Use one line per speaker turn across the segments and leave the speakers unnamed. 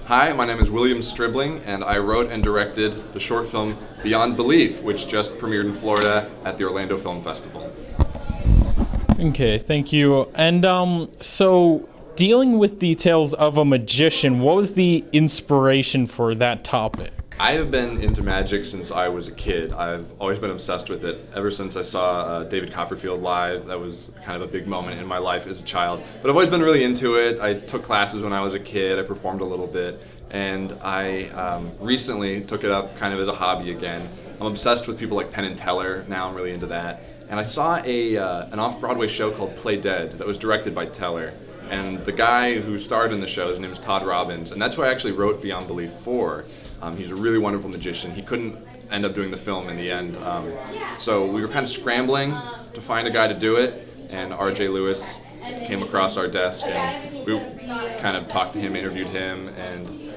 Hi, my name is William Stribling, and I wrote and directed the short film Beyond Belief, which just premiered in Florida at the Orlando Film Festival.
Okay, thank you. And so dealing with details of a magician, what was the inspiration for that topic?
I have been into magic since I was a kid. I've always been obsessed with it ever since I saw David Copperfield live. That was kind of a big moment in my life as a child. But I've always been really into it. I took classes when I was a kid. I performed a little bit. And I recently took it up kind of as a hobby again. I'm obsessed with people like Penn and Teller. Now I'm really into that. And I saw an off-Broadway show called Play Dead that was directed by Teller. And the guy who starred in the show, his name is Todd Robbins, and that's who I actually wrote Beyond Belief for. He's a really wonderful magician. He couldn't end up doing the film in the end. So we were kind of scrambling to find a guy to do it, and R.J. Lewis came across our desk, and we kind of talked to him, interviewed him, and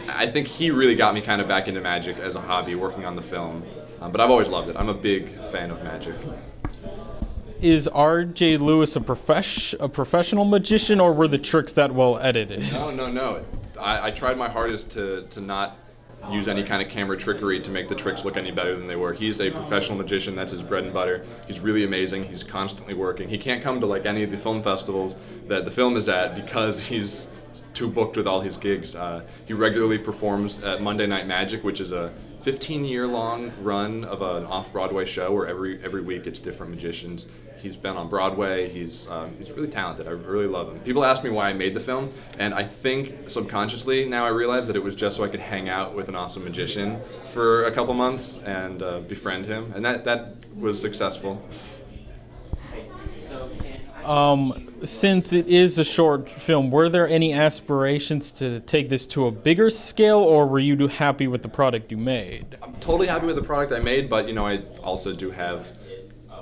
I think he really got me kind of back into magic as a hobby, working on the film. But I've always loved it. I'm a big fan of magic.
Is R.J. Lewis a professional magician, or were the tricks that well edited?
No. I tried my hardest to not use any kind of camera trickery to make the tricks look any better than they were. He's a professional magician. That's his bread and butter. He's really amazing. He's constantly working. He can't come to like any of the film festivals that the film is at because he's too booked with all his gigs. He regularly performs at Monday Night Magic, which is a 15-year-long run of an off-Broadway show where every week it's different magicians. He's been on Broadway. He's really talented. I really love him. People ask me why I made the film, and I think subconsciously now I realize that it was just so I could hang out with an awesome magician for a couple months and befriend him, and that was successful.
Since it is a short film, were there any aspirations to take this to a bigger scale, or were you happy with the product you made?
I'm totally happy with the product I made, but I also do have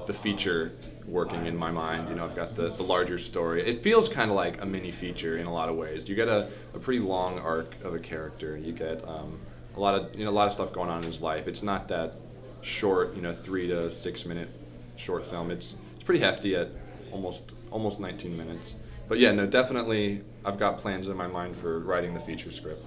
the feature working in my mind. I've got the larger story. It feels kind of like a mini feature in a lot of ways. You get a pretty long arc of a character. You get a lot of stuff going on in his life. It's not that short, 3 to 6 minute short film. It's pretty hefty at almost 19 minutes. But yeah, no, definitely I've got plans in my mind for writing the feature script.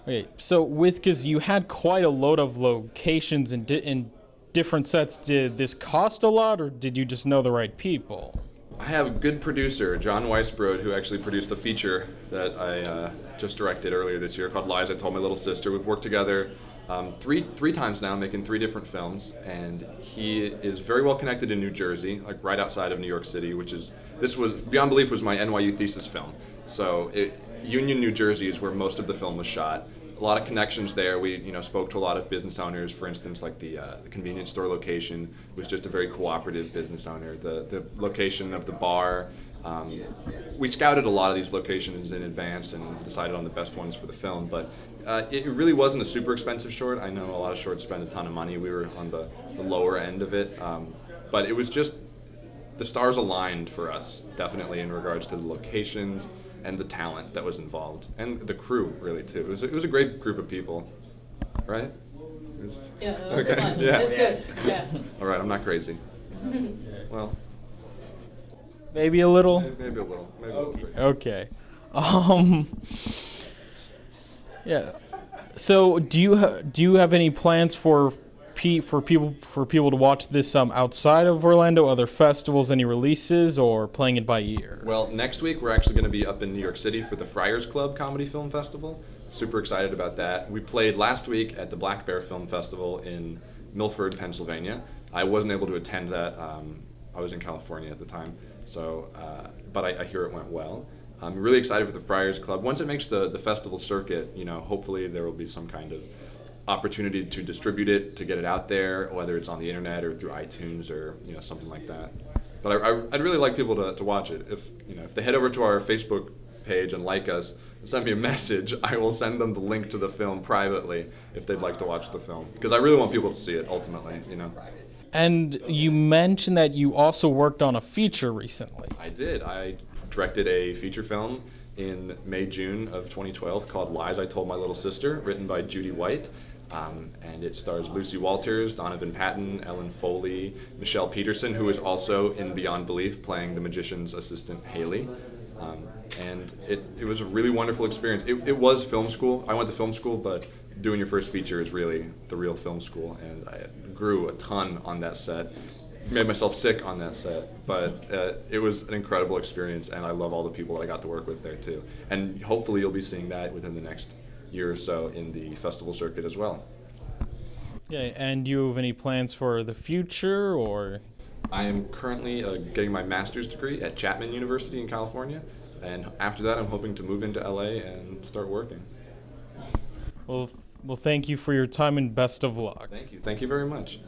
Okay, so because you had quite a load of locations in different sets, did this cost a lot, or did you just know the right people?
I have a good producer, John Weisbrod, who actually produced a feature that I just directed earlier this year called Lies I Told My Little Sister. We've worked together three times now, making 3 different films, and he is very well connected in New Jersey, like right outside of New York City, Beyond Belief was my NYU thesis film. So Union, New Jersey is where most of the film was shot. A lot of connections there. We spoke to a lot of business owners. For instance, like the convenience store location was just a very cooperative business owner. The location of the bar, we scouted a lot of these locations in advance and decided on the best ones for the film. But it really wasn't a super expensive short. I know a lot of shorts spend a ton of money. We were on the lower end of it, but it was just the stars aligned for us, definitely in regards to the locations and the talent that was involved, and the crew really too. It was a great group of people, right?
Yeah, that was fun.
Yeah.
It was good. Yeah.
All right, I'm not crazy. Well,
maybe a little.
Maybe a little. Maybe
okay. Yeah. So, do you have any plans for people to watch this outside of Orlando, other festivals, any releases, or playing it by ear?
Well, next week we're actually going to be up in New York City for the Friars Club Comedy Film Festival. Super excited about that. We played last week at the Black Bear Film Festival in Milford, Pennsylvania. I wasn't able to attend that. I was in California at the time, so but I hear it went well. I'm really excited for the Friars Club. Once it makes the festival circuit, hopefully there will be some kind of opportunity to distribute it, to get it out there, whether it's on the internet or through iTunes or something like that. But I'd really like people to watch it. If they head over to our Facebook page and like us and send me a message, I will send them the link to the film privately if they'd like to watch the film, because I really want people to see it ultimately.
And you mentioned that you also worked on a feature recently.
I did. I directed a feature film in May-June of 2012 called Lies I Told My Little Sister, written by Judy White. And it stars Lucy Walters, Donovan Patton, Ellen Foley, Michelle Peterson, who is also in Beyond Belief playing the magician's assistant Haley. And it was a really wonderful experience. It was film school. I went to film school, but doing your first feature is really the real film school, and I grew a ton on that set. Made myself sick on that set, but it was an incredible experience, and I love all the people that I got to work with there too. And hopefully you'll be seeing that within the next year or so in the festival circuit as well.
Yeah, and do you have any plans for the future, or?
I am currently getting my master's degree at Chapman University in California, and after that I'm hoping to move into LA and start working.
Well, thank you for your time and best of luck.
Thank you very much.